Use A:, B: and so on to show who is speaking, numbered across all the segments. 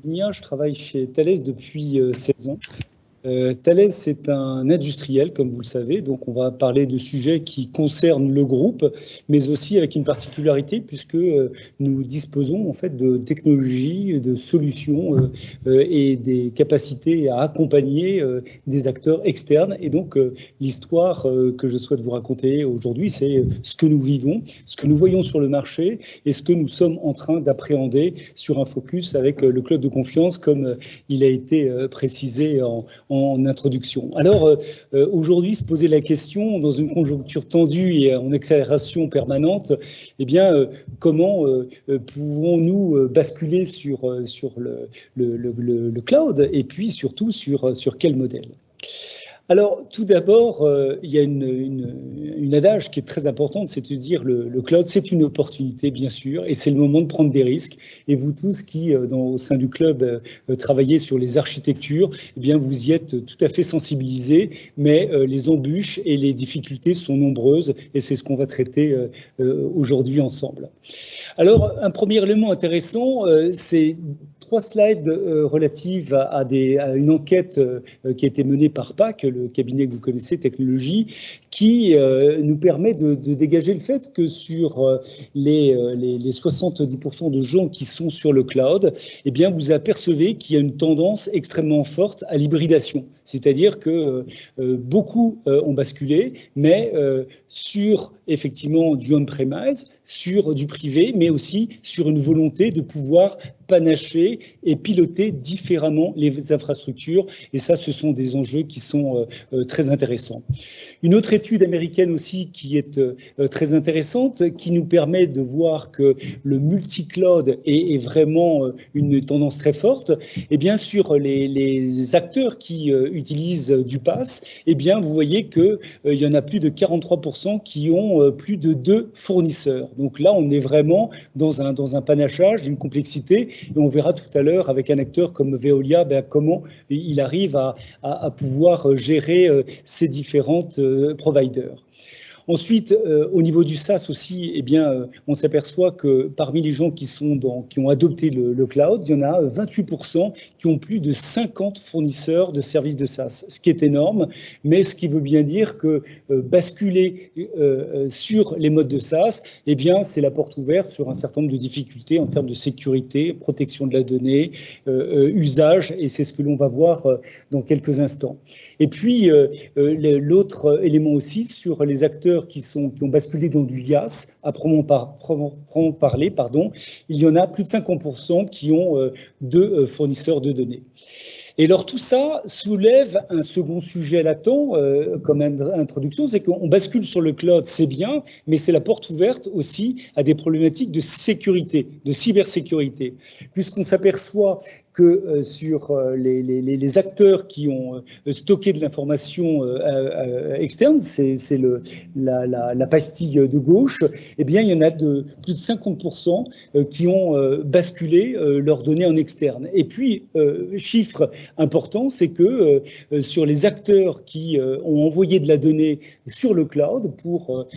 A: Vigna, je travaille chez Thales depuis 16 ans. Thales est un industriel, comme vous le savez, donc on va parler de sujets qui concernent le groupe, mais aussi avec une particularité puisque nous disposons en fait de technologies, de solutions et des capacités à accompagner des acteurs externes. Et donc l'histoire que je souhaite vous raconter aujourd'hui, c'est ce que nous vivons, ce que nous voyons sur le marché et ce que nous sommes en train d'appréhender sur un focus avec le cloud de confiance, comme il a été précisé en introduction. Alors, aujourd'hui, se poser la question, dans une conjoncture tendue et en accélération permanente, eh bien, comment pouvons-nous basculer sur le cloud et puis surtout sur quel modèle ? Alors, tout d'abord, il y a une adage qui est très importante, c'est de dire le cloud, c'est une opportunité, bien sûr, et c'est le moment de prendre des risques. Et vous tous qui, au sein du club, travaillez sur les architectures, eh bien, vous y êtes tout à fait sensibilisés, mais les embûches et les difficultés sont nombreuses, et c'est ce qu'on va traiter aujourd'hui ensemble. Alors, un premier élément intéressant, c'est 3 slides relatives à une enquête qui a été menée par PAC, le cabinet que vous connaissez, Technologie, qui nous permet de dégager le fait que sur les 70% de gens qui sont sur le cloud, eh bien, vous apercevez qu'il y a une tendance extrêmement forte à l'hybridation. C'est-à-dire que beaucoup ont basculé, mais sur effectivement du on-premise, sur du privé, mais aussi sur une volonté de pouvoir panacher et piloter différemment les infrastructures. Et ça, ce sont des enjeux qui sont très intéressants. Une autre étude américaine aussi qui est très intéressante, qui nous permet de voir que le multi-cloud est vraiment une tendance très forte. Et bien sur les acteurs qui utilisent du PaaS, eh bien vous voyez qu'il y en a plus de 43% qui ont plus de 2 fournisseurs. Donc là, on est vraiment dans un panachage, une complexité. Et on verra tout à l'heure avec un acteur comme Veolia comment il arrive à pouvoir gérer ces différentes providers. Ensuite, au niveau du SaaS aussi, eh bien, on s'aperçoit que parmi les gens qui ont adopté le cloud, il y en a 28% qui ont plus de 50 fournisseurs de services de SaaS, ce qui est énorme, mais ce qui veut bien dire que basculer sur les modes de SaaS, eh bien, c'est la porte ouverte sur un certain nombre de difficultés en termes de sécurité, protection de la donnée, usage, et c'est ce que l'on va voir dans quelques instants. Et puis, l'autre élément aussi sur les acteurs qui ont basculé dans du IaaS, à proprement parler, il y en a plus de 50% qui ont 2 fournisseurs de données. Et alors tout ça soulève un second sujet latent comme introduction, c'est qu'on bascule sur le cloud, c'est bien, mais c'est la porte ouverte aussi à des problématiques de sécurité, de cybersécurité, puisqu'on s'aperçoit que sur les acteurs qui ont stocké de l'information externe, c'est la pastille de gauche, eh bien il y en a plus de 50% qui ont basculé leurs données en externe. Et puis, chiffre important, c'est que sur les acteurs qui ont envoyé de la donnée sur le cloud pour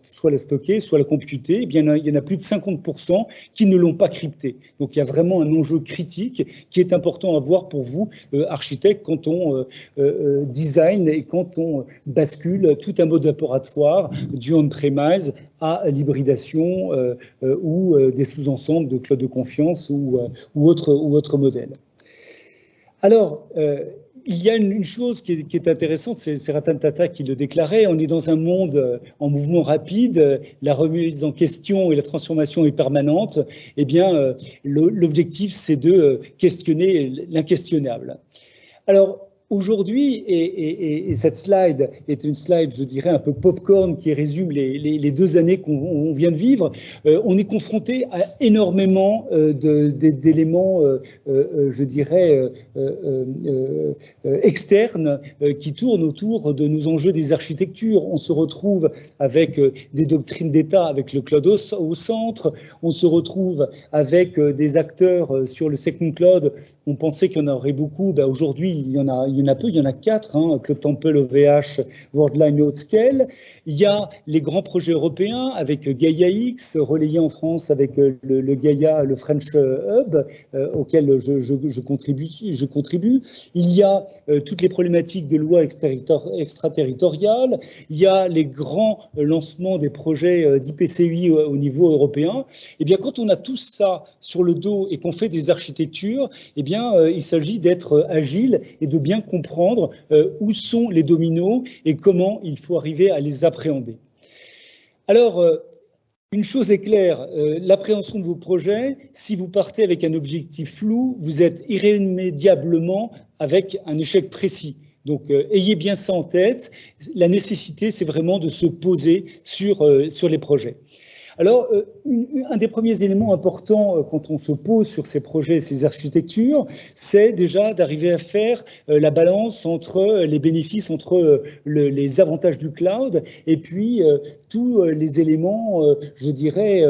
A: soit la stocker, soit la computer, eh bien il y en a plus de 50% qui ne l'ont pas cryptée. Donc il y a vraiment un enjeu critique qui est important à voir pour vous, architectes, quand on design et quand on bascule tout un mode opératoire du on-premise à l'hybridation ou des sous-ensembles de cloud de confiance ou autre modèle. Alors, il y a une chose qui est intéressante, c'est Ratan Tata qui le déclarait, on est dans un monde en mouvement rapide, la remise en question et la transformation est permanente, eh bien l'objectif c'est de questionner l'inquestionnable. Alors, aujourd'hui, et cette slide est une slide, je dirais, un peu popcorn qui résume les 2 années qu'on vient de vivre. On est confronté à énormément d'éléments, je dirais, externes qui tournent autour de nos enjeux des architectures. On se retrouve avec des doctrines d'État, avec le cloud au centre. On se retrouve avec des acteurs sur le second cloud on pensait qu'il y en aurait beaucoup. Ben, aujourd'hui, il y en a peu, il y en a 4, hein, Cloud Temple, OVH, Worldline et Outscale. Il y a les grands projets européens avec Gaia X, relayé en France avec le Gaia, le French Hub, auquel je contribue. Il y a toutes les problématiques de loi extraterritoriale. Il y a les grands lancements des projets d'IPCI au niveau européen. Eh bien, quand on a tout ça sur le dos et qu'on fait des architectures, eh bien, il s'agit d'être agile et de bien comprendre où sont les dominos et comment il faut arriver à les appréhender. Alors, une chose est claire, l'appréhension de vos projets, si vous partez avec un objectif flou, vous êtes irrémédiablement avec un échec précis. Donc, ayez bien ça en tête. La nécessité, c'est vraiment de se poser sur les projets. Alors, un des premiers éléments importants quand on se pose sur ces projets, ces architectures, c'est déjà d'arriver à faire la balance entre les bénéfices, entre les avantages du cloud et puis tous les éléments, je dirais,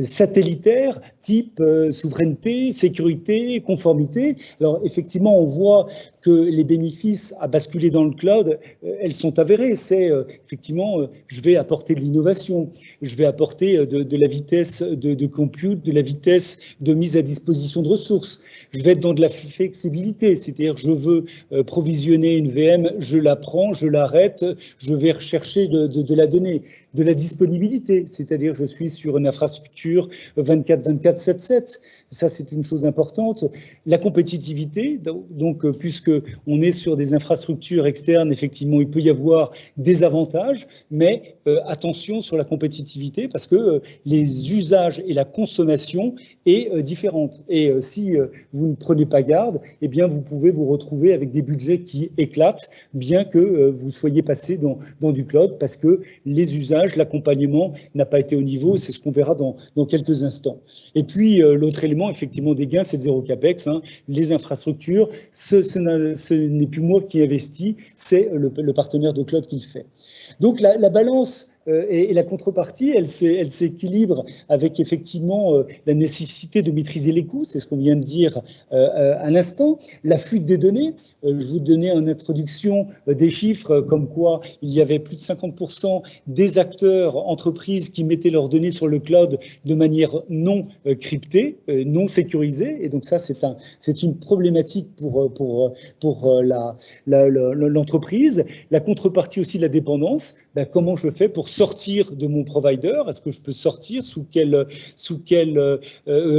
A: satellitaires, type souveraineté, sécurité, conformité. Alors, effectivement, on voit que les bénéfices à basculer dans le cloud, elles sont avérées. C'est effectivement, je vais apporter de l'innovation, je vais apporter de la vitesse de compute, de la vitesse de mise à disposition de ressources. Je vais être dans de la flexibilité, c'est-à-dire je veux provisionner une VM, je la prends, je l'arrête, je vais rechercher de la donnée. De la disponibilité, c'est-à-dire je suis sur une infrastructure 24/24, 7/7. Ça, c'est une chose importante. La compétitivité, donc puisque on est sur des infrastructures externes, effectivement, il peut y avoir des avantages, mais attention sur la compétitivité parce que les usages et la consommation est différente. Et si vous ne prenez pas garde, eh bien, vous pouvez vous retrouver avec des budgets qui éclatent, bien que vous soyez passé dans du cloud, parce que les usages, l'accompagnement n'a pas été au niveau. C'est ce qu'on verra dans quelques instants. Et puis, l'autre élément, effectivement, des gains, c'est le zéro capex. Hein, les infrastructures, ce n'est plus moi qui investis, c'est le partenaire de cloud qui le fait. Donc, la balance et la contrepartie, elle s'équilibre avec effectivement la nécessité de maîtriser les coûts, c'est ce qu'on vient de dire à l'instant, la fuite des données. Je vous donnais en introduction des chiffres comme quoi il y avait plus de 50% des acteurs, entreprises qui mettaient leurs données sur le cloud de manière non cryptée, non sécurisée, et donc ça c'est une problématique pour l'entreprise. La contrepartie aussi de la dépendance. Ben, comment je fais pour sortir de mon provider? Est-ce que je peux sortir? Sous quelles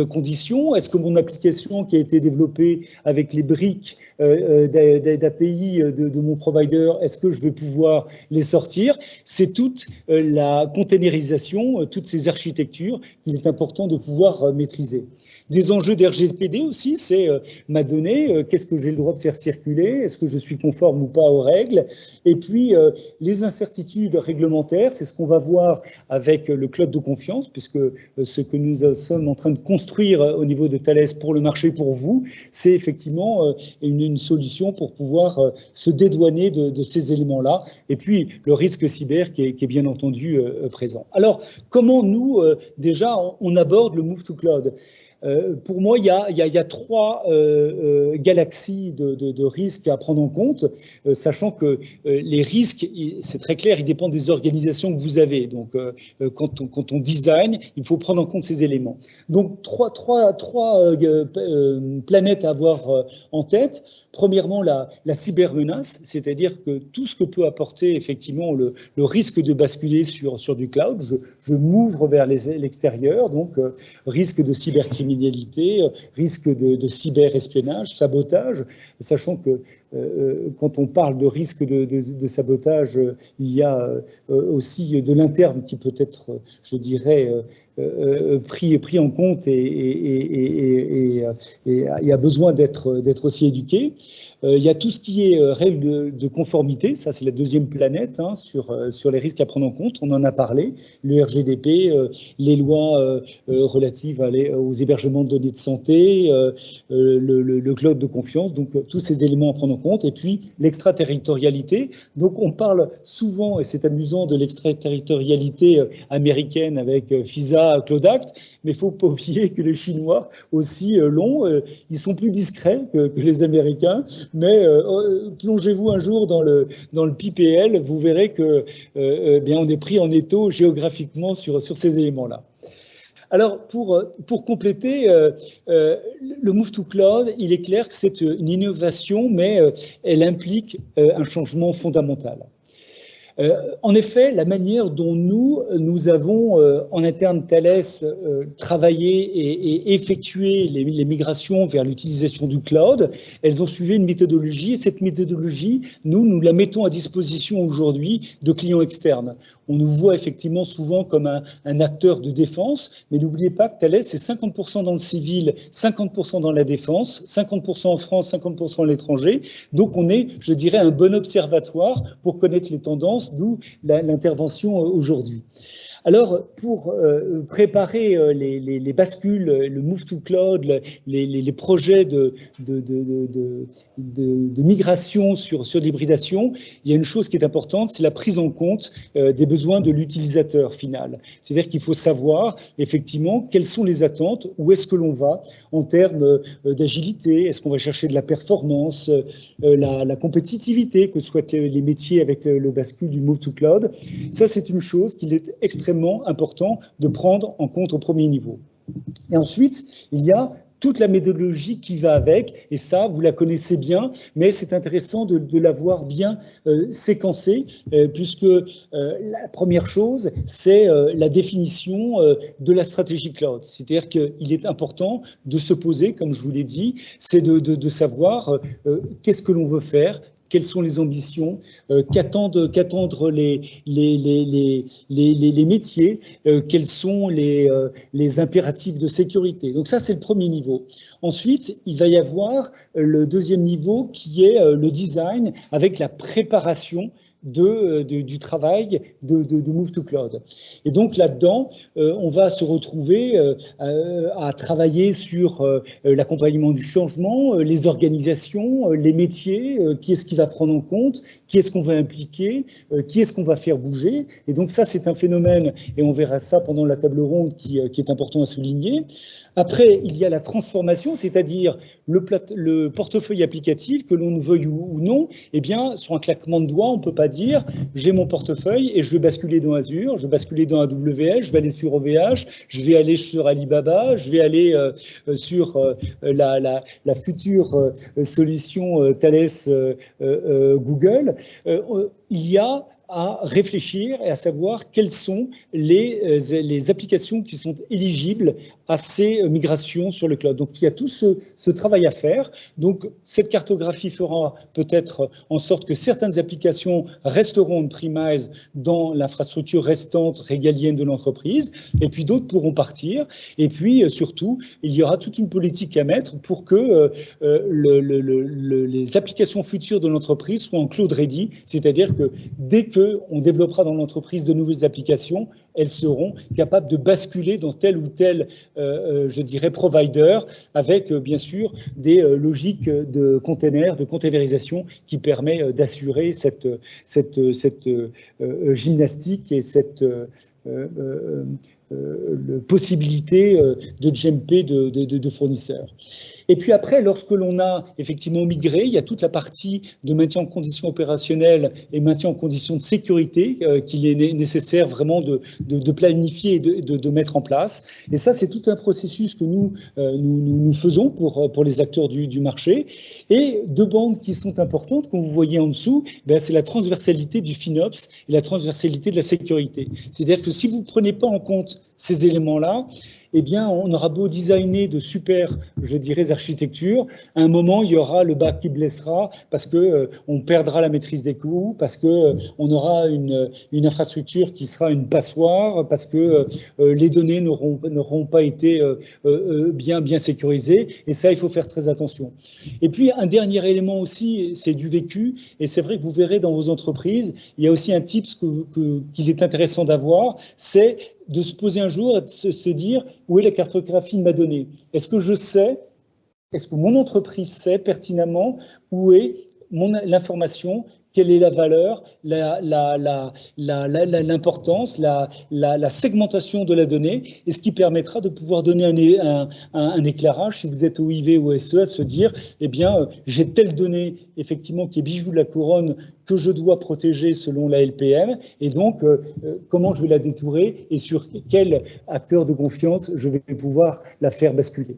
A: conditions? Est-ce que mon application qui a été développée avec les briques d'API de mon provider, est-ce que je vais pouvoir les sortir? C'est toute la containerisation, toutes ces architectures qu'il est important de pouvoir maîtriser. Des enjeux d'RGPD aussi, c'est ma donnée, qu'est-ce que j'ai le droit de faire circuler, est-ce que je suis conforme ou pas aux règles, et puis les incertitudes réglementaires, c'est ce qu'on va voir avec le cloud de confiance, puisque ce que nous sommes en train de construire au niveau de Thales pour le marché, pour vous, c'est effectivement une solution pour pouvoir se dédouaner de ces éléments-là, et puis le risque cyber qui est bien entendu présent. Alors, comment nous, déjà, on aborde le move to cloud? Pour moi, il y a trois galaxies de risques à prendre en compte, sachant que les risques, c'est très clair, ils dépendent des organisations que vous avez. Donc, quand on design, il faut prendre en compte ces éléments. Donc, trois planètes à avoir en tête. Premièrement, la cybermenace, c'est-à-dire que tout ce que peut apporter effectivement le risque de basculer sur du cloud, je m'ouvre vers l'extérieur, donc risque de cybercriminalité, risque de cyberespionnage, sabotage, sachant que quand on parle de risque de sabotage, il y a aussi de l'interne qui peut être, je dirais, pris en compte et a besoin d'être aussi éduqué. Il y a tout ce qui est règles de conformité, ça c'est la deuxième planète hein, sur les risques à prendre en compte, on en a parlé, le RGDP, les lois relatives aux hébergements de données de santé, le cloud de confiance, donc tous ces éléments à prendre en compte. Et puis, l'extraterritorialité. Donc, on parle souvent, et c'est amusant, de l'extraterritorialité américaine avec FISA, Cloud Act, mais il ne faut pas oublier que les Chinois aussi l'ont. Ils sont plus discrets que les Américains, mais plongez-vous un jour dans le PPL, vous verrez que bien, on est pris en étau géographiquement sur ces éléments-là. Alors, pour compléter, le Move to Cloud, il est clair que c'est une innovation, mais elle implique un changement fondamental. En effet, la manière dont nous avons en interne Thales travaillé et effectué les migrations vers l'utilisation du cloud, elles ont suivi une méthodologie, et cette méthodologie, nous la mettons à disposition aujourd'hui de clients externes. On nous voit effectivement souvent comme un acteur de défense, mais n'oubliez pas que Thales, c'est 50% dans le civil, 50% dans la défense, 50% en France, 50% à l'étranger. Donc on est, je dirais, un bon observatoire pour connaître les tendances, d'où l'intervention aujourd'hui. Alors, pour préparer les bascules, le move to cloud, les projets de migration sur l'hybridation, il y a une chose qui est importante, c'est la prise en compte des besoins de l'utilisateur final. C'est-à-dire qu'il faut savoir effectivement quelles sont les attentes, où est-ce que l'on va en termes d'agilité, est-ce qu'on va chercher de la performance, la compétitivité, que soient les métiers avec le bascule du move to cloud. Ça, c'est une chose qu'il est extrêmement important de prendre en compte au premier niveau. Et ensuite, il y a toute la méthodologie qui va avec, et ça, vous la connaissez bien, mais c'est intéressant de l'avoir bien séquencée, puisque la première chose, c'est la définition de la stratégie cloud. C'est-à-dire qu'il est important de se poser, comme je vous l'ai dit, c'est de savoir qu'est-ce que l'on veut faire, quelles sont les ambitions, qu'attendent les métiers, quels sont les impératifs de sécurité. Donc ça, c'est le premier niveau. Ensuite, il va y avoir le deuxième niveau qui est le design avec la préparation du travail de Move to Cloud. Et donc là-dedans, on va se retrouver à travailler sur l'accompagnement du changement, les organisations, les métiers, qui est-ce qui va prendre en compte, qui est-ce qu'on va impliquer, qui est-ce qu'on va faire bouger. Et donc ça, c'est un phénomène, et on verra ça pendant la table ronde qui est important à souligner. Après, il y a la transformation, c'est-à-dire le portefeuille applicatif, que l'on veuille ou non, eh bien, sur un claquement de doigts, on ne peut pas dire j'ai mon portefeuille et je vais basculer dans Azure, je vais basculer dans AWS, je vais aller sur OVH, je vais aller sur Alibaba, je vais aller sur la future solution Thales Google. Il y a à réfléchir et à savoir quelles sont les applications qui sont éligibles à ces migrations sur le cloud. Donc, il y a tout ce travail à faire. Donc, cette cartographie fera peut-être en sorte que certaines applications resteront on-premise dans l'infrastructure restante régalienne de l'entreprise, et puis d'autres pourront partir. Et puis, surtout, il y aura toute une politique à mettre pour que les applications futures de l'entreprise soient en cloud ready, c'est-à-dire que dès qu'on développera dans l'entreprise de nouvelles applications, elles seront capables de basculer dans tel ou tel, je dirais, provider, avec bien sûr des logiques de containers, de containerisation qui permet d'assurer cette gymnastique et cette possibilité de JMP de fournisseurs. Et puis après, lorsque l'on a effectivement migré, il y a toute la partie de maintien en conditions opérationnelles et maintien en conditions de sécurité qu'il est nécessaire vraiment de planifier et de mettre en place. Et ça, c'est tout un processus que nous faisons pour les acteurs du marché. Et deux bandes qui sont importantes, comme vous voyez en dessous, c'est la transversalité du FinOps et la transversalité de la sécurité. C'est-à-dire que si vous ne prenez pas en compte ces éléments-là, eh bien, on aura beau designer de super, je dirais, architectures, à un moment, il y aura le bas qui blessera parce que on perdra la maîtrise des coûts, parce que on aura une infrastructure qui sera une passoire, parce que les données n'auront pas été bien sécurisées. Et ça, il faut faire très attention. Et puis, un dernier élément aussi, c'est du vécu. Et c'est vrai que vous verrez dans vos entreprises, il y a aussi un tips qu'il est intéressant d'avoir, c'est de se poser un jour et de se dire où est la cartographie de ma donnée. Est-ce que je sais, est-ce que mon entreprise sait pertinemment où est l'information, quelle est la valeur, l'importance, la segmentation de la donnée, et ce qui permettra de pouvoir donner un éclairage, si vous êtes OIV ou SE, à se dire, eh bien, j'ai telle donnée, effectivement, qui est bijou de la couronne, que je dois protéger selon la LPM, et donc, comment je vais la détourer, et sur quel acteur de confiance je vais pouvoir la faire basculer.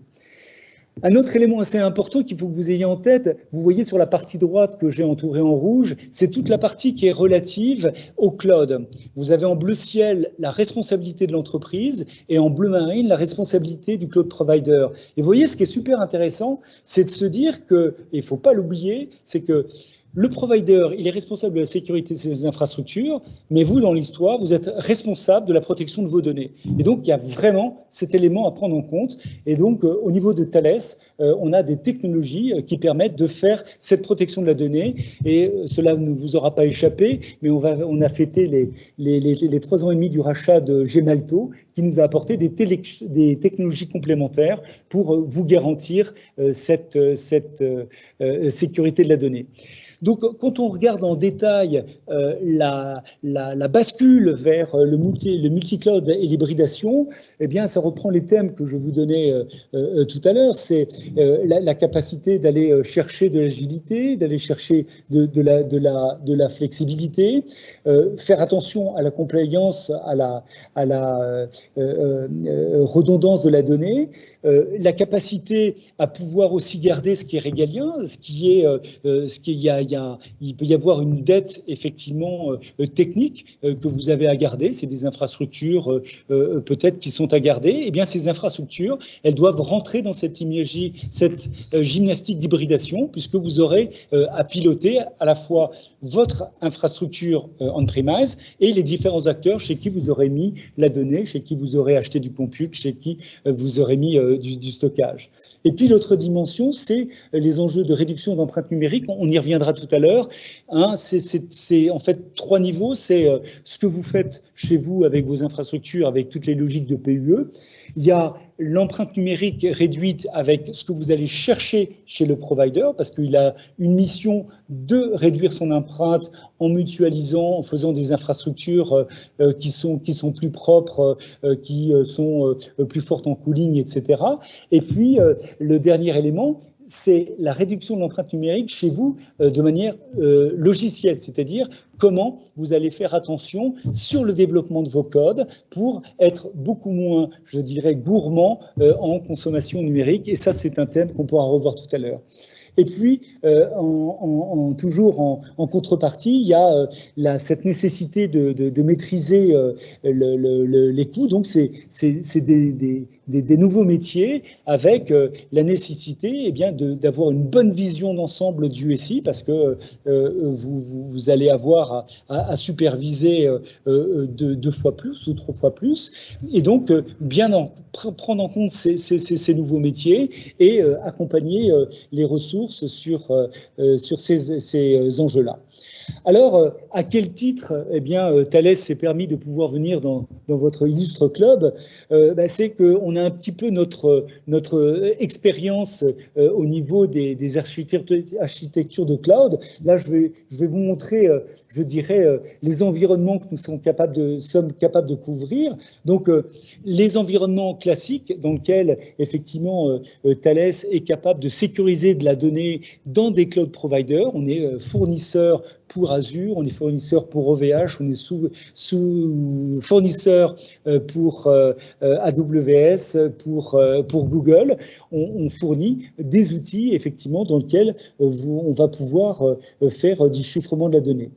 A: Un autre élément assez important qu'il faut que vous ayez en tête, vous voyez sur la partie droite que j'ai entourée en rouge, c'est toute la partie qui est relative au cloud. Vous avez en bleu ciel la responsabilité de l'entreprise et en bleu marine la responsabilité du cloud provider. Et vous voyez, ce qui est super intéressant, c'est de se dire que, et il ne faut pas l'oublier, c'est que le provider, il est responsable de la sécurité de ses infrastructures, mais vous, dans l'histoire, vous êtes responsable de la protection de vos données. Et donc, il y a vraiment cet élément à prendre en compte. Et donc, au niveau de Thales, on a des technologies qui permettent de faire cette protection de la donnée. Et cela ne vous aura pas échappé, mais on a fêté les 3 ans et demi du rachat de Gemalto, qui nous a apporté des technologies complémentaires pour vous garantir cette sécurité de la donnée. Donc, quand on regarde en détail la bascule vers le multi-cloud et l'hybridation, eh bien, ça reprend les thèmes que je vous donnais tout à l'heure. C'est la capacité d'aller chercher de l'agilité, d'aller chercher de la flexibilité, faire attention à la compliance, à la redondance de la donnée, la capacité à pouvoir aussi garder ce qui est régalien, il peut y avoir une dette effectivement technique que vous avez à garder. C'est des infrastructures peut-être qui sont à garder. Eh bien, ces infrastructures, elles doivent rentrer dans cette gymnastique d'hybridation, puisque vous aurez à piloter à la fois votre infrastructure on-premise et les différents acteurs chez qui vous aurez mis la donnée, chez qui vous aurez acheté du compute, chez qui vous aurez mis du stockage. Et puis l'autre dimension, c'est les enjeux de réduction d'empreinte numérique. On y reviendra tout à l'heure. Hein, c'est en fait 3 niveaux. C'est ce que vous faites chez vous avec vos infrastructures, avec toutes les logiques de PUE. Il y a l'empreinte numérique réduite avec ce que vous allez chercher chez le provider, parce qu'il a une mission de réduire son empreinte en mutualisant, en faisant des infrastructures qui sont plus propres, qui sont plus fortes en cooling, etc. Et puis, le dernier élément, c'est la réduction de l'empreinte numérique chez vous de manière logicielle, c'est-à-dire comment vous allez faire attention sur le développement de vos codes pour être beaucoup moins, je dirais, gourmand en consommation numérique. Et ça, c'est un thème qu'on pourra revoir tout à l'heure. Et puis, toujours en contrepartie, il y a cette nécessité de maîtriser les coûts. Donc, c'est des nouveaux métiers avec la nécessité d'avoir une bonne vision d'ensemble du SI, parce que vous allez avoir à superviser 2 fois plus ou 3 fois plus. Et donc, prendre en compte ces nouveaux métiers et accompagner les ressources sur ces enjeux-là. Alors, à quel titre Thales s'est permis de pouvoir venir dans votre illustre club? C'est qu'on a un petit peu notre expérience au niveau des architectures de cloud. Là, je vais vous montrer, je dirais, les environnements que nous sommes capables de couvrir. Donc, les environnements classiques dans lesquels, effectivement, Thales est capable de sécuriser de la donnée dans des cloud providers. On est fournisseur pour Azure, on est fournisseur pour OVH, on est fournisseur pour AWS, pour Google. On fournit des outils, effectivement, dans lesquels on va pouvoir faire du chiffrement de la donnée.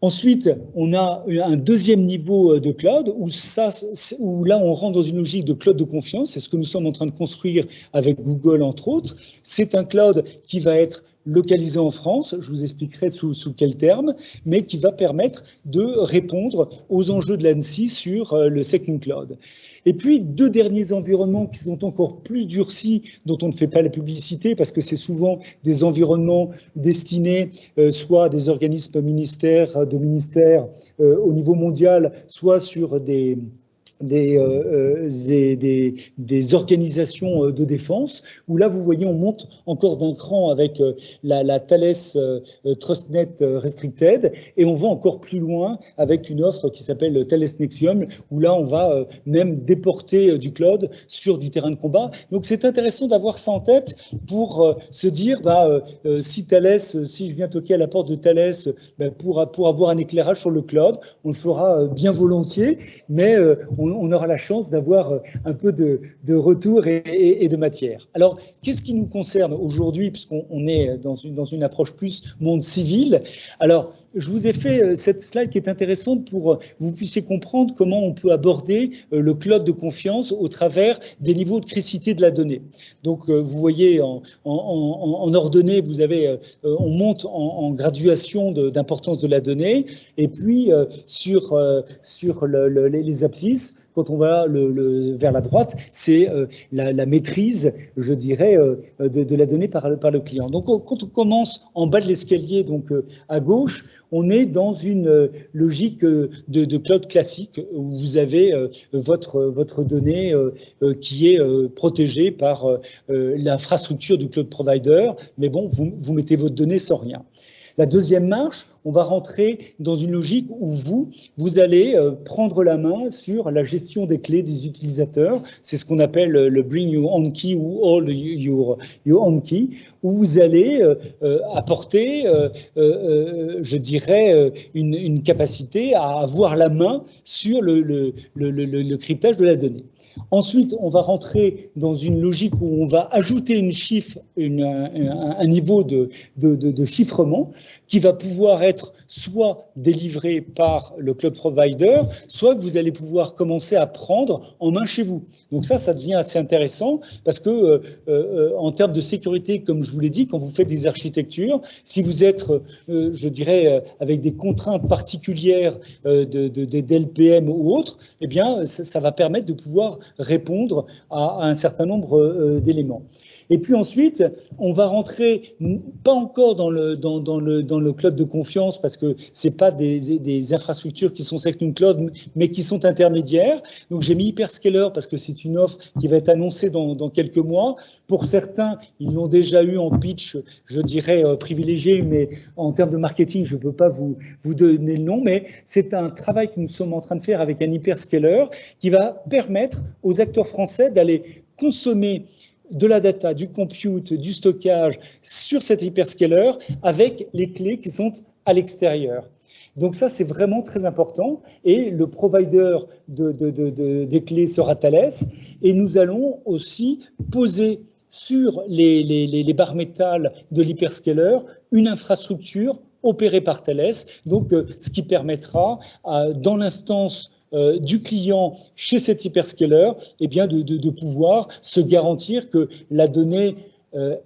A: Ensuite, on a un deuxième niveau de cloud où là, on rentre dans une logique de cloud de confiance. C'est ce que nous sommes en train de construire avec Google, entre autres. C'est un cloud qui va être localisé en France, je vous expliquerai sous quel terme, mais qui va permettre de répondre aux enjeux de l'ANSSI sur le Second Cloud. Et puis, 2 derniers environnements qui sont encore plus durcis, dont on ne fait pas la publicité, parce que c'est souvent des environnements destinés soit à des organismes ministères au niveau mondial, soit sur des des organisations de défense, où là, vous voyez, on monte encore d'un cran avec la Thales TrustNet Restricted, et on va encore plus loin avec une offre qui s'appelle Thales Nexium, où là, on va même déporter du cloud sur du terrain de combat. Donc, c'est intéressant d'avoir ça en tête pour se dire, si Thales, si je viens toquer à la porte de Thales pour avoir un éclairage sur le cloud, on le fera bien volontiers, mais on aura la chance d'avoir un peu de retour et de matière. Alors, qu'est-ce qui nous concerne aujourd'hui, puisqu'on est dans une approche plus monde civil? Alors, je vous ai fait cette slide qui est intéressante pour que vous puissiez comprendre comment on peut aborder le cloud de confiance au travers des niveaux de criticité de la donnée. Donc, vous voyez en ordonnée, vous avez, on monte en graduation d'importance de la donnée, et puis sur les abscisses, quand on va vers la droite, c'est la maîtrise, je dirais, de la donnée par le client. Donc, quand on commence en bas de l'escalier, donc à gauche, on est dans une logique de cloud classique où vous avez votre donnée qui est protégée par l'infrastructure du cloud provider, mais bon, vous mettez votre donnée sans rien. La deuxième marche, on va rentrer dans une logique où vous allez prendre la main sur la gestion des clés des utilisateurs. C'est ce qu'on appelle le Bring Your Own Key ou All Your Own Key, où vous allez apporter, je dirais, une capacité à avoir la main sur le cryptage de la donnée. Ensuite, on va rentrer dans une logique où on va ajouter un niveau de chiffrement qui va pouvoir être soit délivré par le cloud provider, soit que vous allez pouvoir commencer à prendre en main chez vous. Donc ça devient assez intéressant parce que en termes de sécurité, comme je vous l'ai dit, quand vous faites des architectures, si vous êtes, je dirais, avec des contraintes particulières d'LPM ou autres, eh bien, ça va permettre de pouvoir répondre à un certain nombre d'éléments. Et puis ensuite, on va rentrer, pas encore dans le cloud de confiance, parce que ce n'est pas des infrastructures qui sont Second Cloud, mais qui sont intermédiaires. Donc j'ai mis Hyperscaler parce que c'est une offre qui va être annoncée dans quelques mois. Pour certains, ils l'ont déjà eu en pitch, je dirais, privilégié, mais en termes de marketing, je ne peux pas vous donner le nom, mais c'est un travail que nous sommes en train de faire avec un Hyperscaler qui va permettre aux acteurs français d'aller consommer de la data, du compute, du stockage sur cet hyperscaler avec les clés qui sont à l'extérieur. Donc ça, c'est vraiment très important. Et le provider des clés sera Thales. Et nous allons aussi poser sur les barres métal de l'hyperscaler une infrastructure opérée par Thales. Donc, ce qui permettra, dans l'instance du client chez cet hyperscaler, eh bien de pouvoir se garantir que la donnée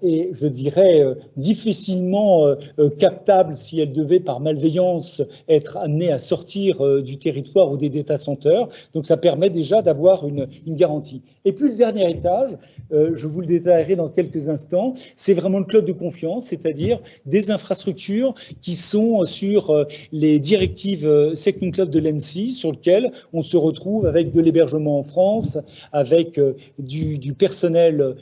A: est, je dirais, difficilement captable si elle devait, par malveillance, être amenée à sortir du territoire ou des data centers. Donc, ça permet déjà d'avoir une garantie. Et puis, le dernier étage, je vous le détaillerai dans quelques instants, c'est vraiment le cloud de confiance, c'est-à-dire des infrastructures qui sont sur les directives Second Cloud de l'ENSI, sur lequel on se retrouve avec de l'hébergement en France, avec du personnel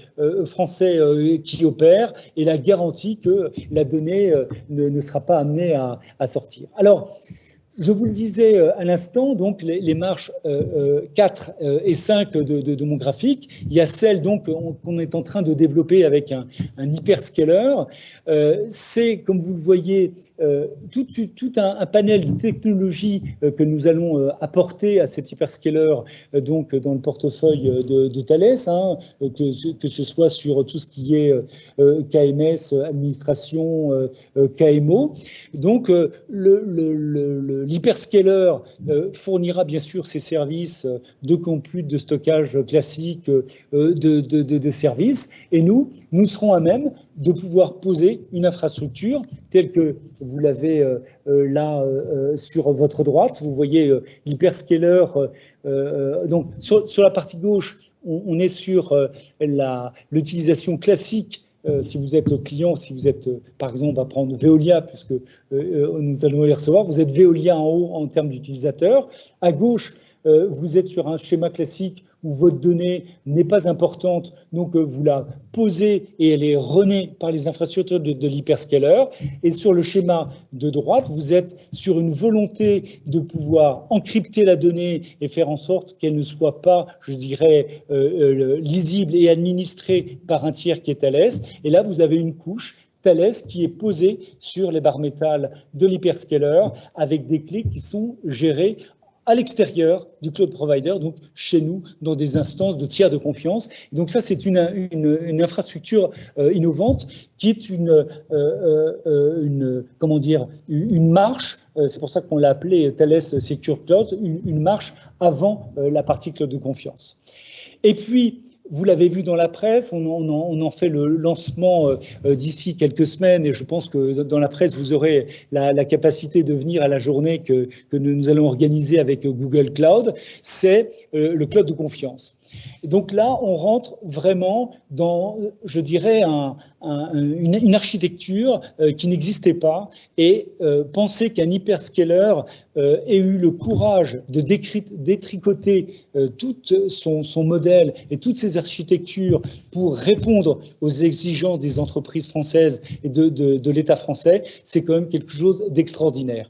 A: français qui opère et la garantie que la donnée ne sera pas amenée à sortir. Alors, je vous le disais à l'instant, donc les marches 4 et 5 de mon graphique, il y a celle donc qu'on est en train de développer avec un hyperscaler. C'est, comme vous le voyez, tout un panel de technologies que nous allons apporter à cet hyperscaler donc dans le portefeuille de Thales, hein, que ce soit sur tout ce qui est KMS, administration, KMO. Donc l'hyperscaler fournira bien sûr ses services de compute, de stockage classique, de services, et nous serons à même de pouvoir poser une infrastructure telle que vous l'avez là sur votre droite. Vous voyez l'hyperscaler. Donc sur la partie gauche, on est sur l'utilisation classique. Si vous êtes client, si vous êtes, par exemple, on va prendre Veolia, puisque nous allons les recevoir, vous êtes Veolia en haut en termes d'utilisateurs. À gauche, vous êtes sur un schéma classique où votre donnée n'est pas importante, donc vous la posez et elle est renée par les infrastructures de l'hyperscaler. Et sur le schéma de droite, vous êtes sur une volonté de pouvoir encrypter la donnée et faire en sorte qu'elle ne soit pas, je dirais, lisible et administrée par un tiers qui est Thales. Et là, vous avez une couche Thales qui est posée sur les barres métal de l'hyperscaler avec des clés qui sont gérées à l'extérieur du cloud provider, donc chez nous, dans des instances de tiers de confiance. Donc ça, c'est une infrastructure innovante qui est comment dire, une marche, c'est pour ça qu'on l'a appelé Thales Secure Cloud, une marche avant la partie cloud de confiance. Et puis, vous l'avez vu dans la presse, on en fait le lancement d'ici quelques semaines et je pense que dans la presse, vous aurez la capacité de venir à la journée que nous allons organiser avec Google Cloud, c'est le cloud de confiance. Et donc là, on rentre vraiment dans, je dirais, une architecture qui n'existait pas et penser qu'un hyperscaler ait eu le courage de détricoter tout son modèle et toutes ses architectures pour répondre aux exigences des entreprises françaises et de l'État français, c'est quand même quelque chose d'extraordinaire.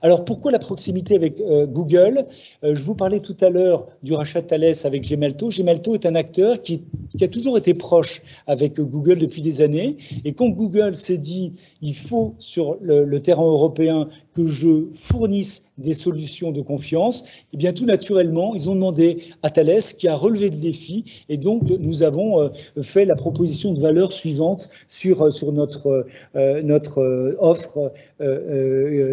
A: Alors, pourquoi la proximité avec Google? Je vous parlais tout à l'heure du rachat de Thales avec Gemalto. Gemalto est un acteur qui a toujours été proche avec Google depuis des années. Et quand Google s'est dit, il faut sur le terrain européen que je fournisse des solutions de confiance, eh bien tout naturellement, ils ont demandé à Thales qui a relevé le défi et donc nous avons fait la proposition de valeur suivante sur notre offre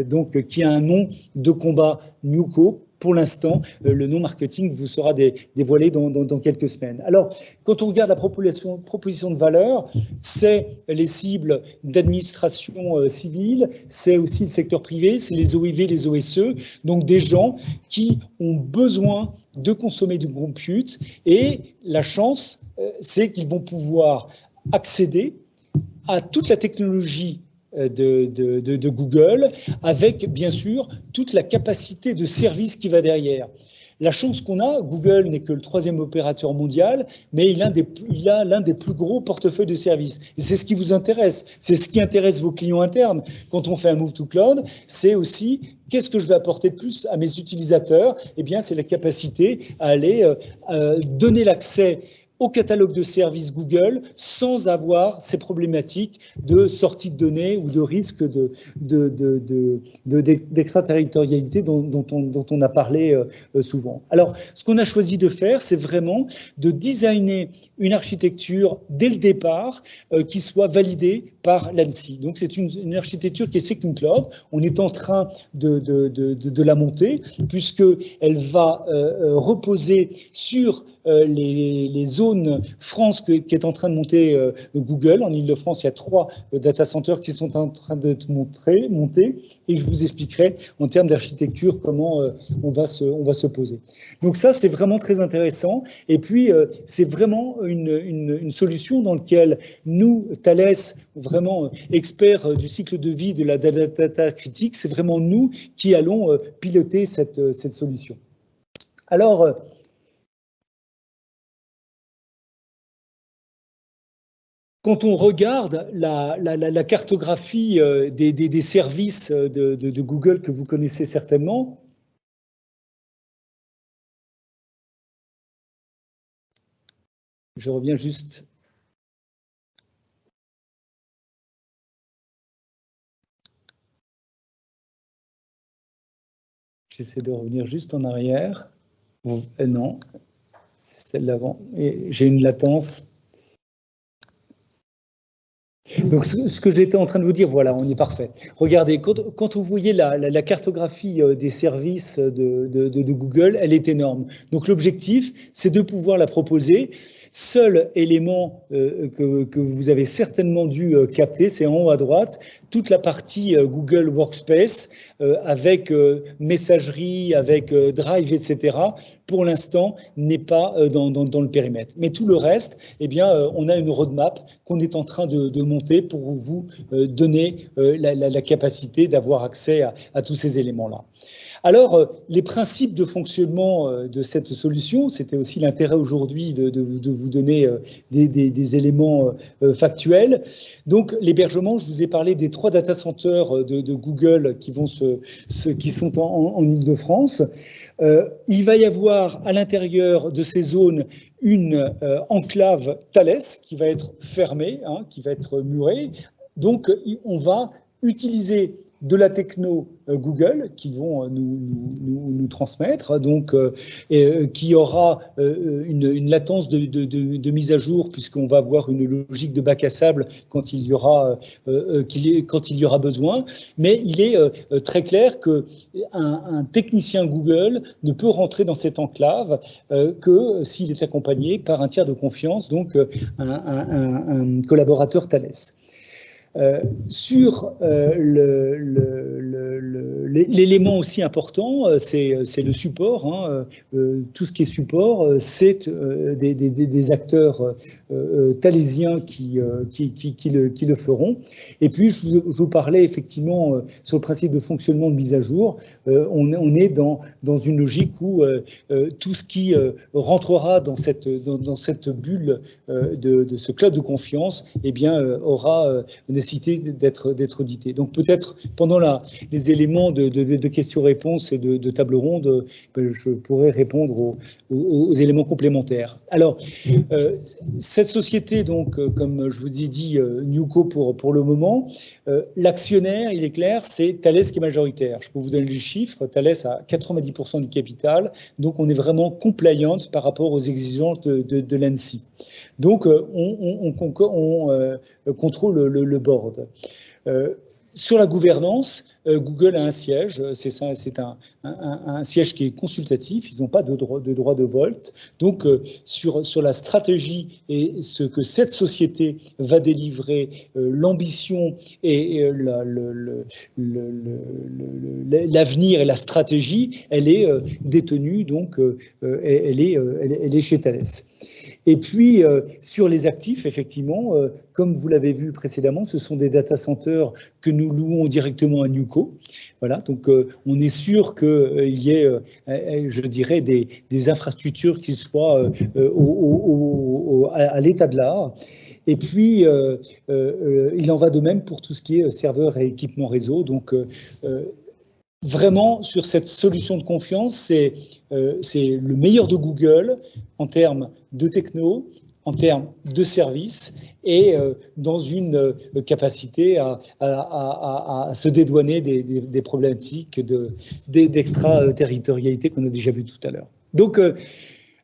A: donc qui a un nom de combat Newco. Pour l'instant, le nom marketing vous sera dévoilé dans quelques semaines. Alors, quand on regarde la proposition de valeur, c'est les cibles d'administration civile, c'est aussi le secteur privé, c'est les OIV, les OSE, donc des gens qui ont besoin de consommer du compute et la chance, c'est qu'ils vont pouvoir accéder à toute la technologie de Google, avec bien sûr toute la capacité de service qui va derrière. La chance qu'on a, Google n'est que le 3e opérateur mondial, mais il a l'un des plus gros portefeuilles de services. Et c'est ce qui vous intéresse, c'est ce qui intéresse vos clients internes. Quand on fait un move to cloud, c'est aussi qu'est-ce que je vais apporter plus à mes utilisateurs? Eh bien, c'est la capacité à aller donner l'accès au catalogue de services Google sans avoir ces problématiques de sortie de données ou de risque d'extraterritorialité dont on a parlé souvent. Alors, ce qu'on a choisi de faire, c'est vraiment de designer une architecture dès le départ qui soit validée par l'ANSSI. Donc, c'est une architecture qui est Second Cloud. On est en train de la monter puisqu'elle va reposer sur les zones France qui est en train de monter Google. En Ile-de-France, il y a 3 data centers qui sont en train de monter et je vous expliquerai en termes d'architecture comment on va se poser. Donc ça, c'est vraiment très intéressant. Et puis, c'est vraiment une solution dans laquelle nous, Thales, vraiment experts du cycle de vie de la data critique, c'est vraiment nous qui allons piloter cette solution. Alors, quand on regarde la cartographie des services de Google que vous connaissez certainement, je reviens juste. J'essaie de revenir juste en arrière. Non, c'est celle d'avant. Et j'ai une latence. Donc, ce que j'étais en train de vous dire, voilà, on est parfait. Regardez, quand vous voyez la cartographie des services de Google, elle est énorme. Donc, l'objectif, c'est de pouvoir la proposer. Seul élément que vous avez certainement dû capter, c'est en haut à droite, toute la partie Google Workspace avec messagerie, avec Drive, etc. Pour l'instant, n'est pas dans le périmètre. Mais tout le reste, eh bien, on a une roadmap qu'on est en train de monter pour vous donner la capacité d'avoir accès à tous ces éléments-là. Alors, les principes de fonctionnement de cette solution, c'était aussi l'intérêt aujourd'hui de vous donner des éléments factuels. Donc, l'hébergement, je vous ai parlé des 3 data centers de Google qui sont en Île-de-France. Il va y avoir à l'intérieur de ces zones une enclave Thales qui va être fermée, hein, qui va être murée. Donc, on va utiliser de la techno Google qui vont nous transmettre, donc qui aura une latence de mise à jour puisqu'on va avoir une logique de bac à sable quand il y aura besoin. Mais il est très clair qu'un technicien Google ne peut rentrer dans cette enclave que s'il est accompagné par un tiers de confiance, donc un collaborateur Thales. Sur l'élément aussi important, c'est le support. Hein. Tout ce qui est support, c'est des acteurs thalésiens qui le feront. Et puis, je vous parlais effectivement sur le principe de fonctionnement de mise à jour. On est dans une logique où tout ce qui rentrera dans cette bulle de ce cloud de confiance, eh bien, aura nécessité d'être audité. Donc peut-être pendant les éléments de questions-réponses et de table ronde, je pourrais répondre aux éléments complémentaires. Alors, cette société, donc, comme je vous ai dit, Newco pour le moment, l'actionnaire, il est clair, c'est Thales qui est majoritaire. Je peux vous donner les chiffres. Thales a 90% du capital, donc on est vraiment compliant par rapport aux exigences de l'ANSSI. Donc, on contrôle le board. Sur la gouvernance, Google a un siège, c'est un siège qui est consultatif, ils n'ont pas de droit de vote. Donc, sur la stratégie et ce que cette société va délivrer, l'ambition et l'avenir et la stratégie, elle est détenue, donc elle est chez Thales. Et puis, sur les actifs, effectivement, comme vous l'avez vu précédemment, ce sont des data centers que nous louons directement à Newco. Voilà, donc on est sûr qu'il y ait, je dirais, des infrastructures qui soient à l'état de l'art. Et puis, il en va de même pour tout ce qui est serveur et équipement réseau. Donc, vraiment, sur cette solution de confiance, c'est le meilleur de Google en termes de techno, en termes de services et dans une capacité à se dédouaner des problématiques d'extraterritorialité qu'on a déjà vu tout à l'heure. Donc,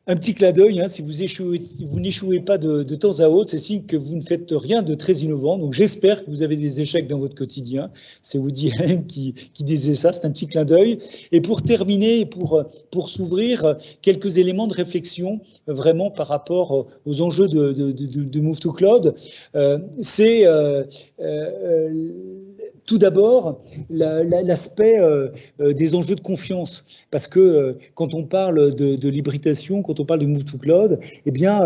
A: un petit clin d'œil, hein, si vous n'échouez pas de temps à autre, c'est signe que vous ne faites rien de très innovant. Donc j'espère que vous avez des échecs dans votre quotidien. C'est Woody Allen qui disait ça, c'est un petit clin d'œil. Et pour terminer, pour s'ouvrir, quelques éléments de réflexion vraiment par rapport aux enjeux de Move to Cloud. C'est tout d'abord l'aspect des enjeux de confiance, parce que quand on parle de l'hybridation, quand on parle de Move to Cloud, eh bien,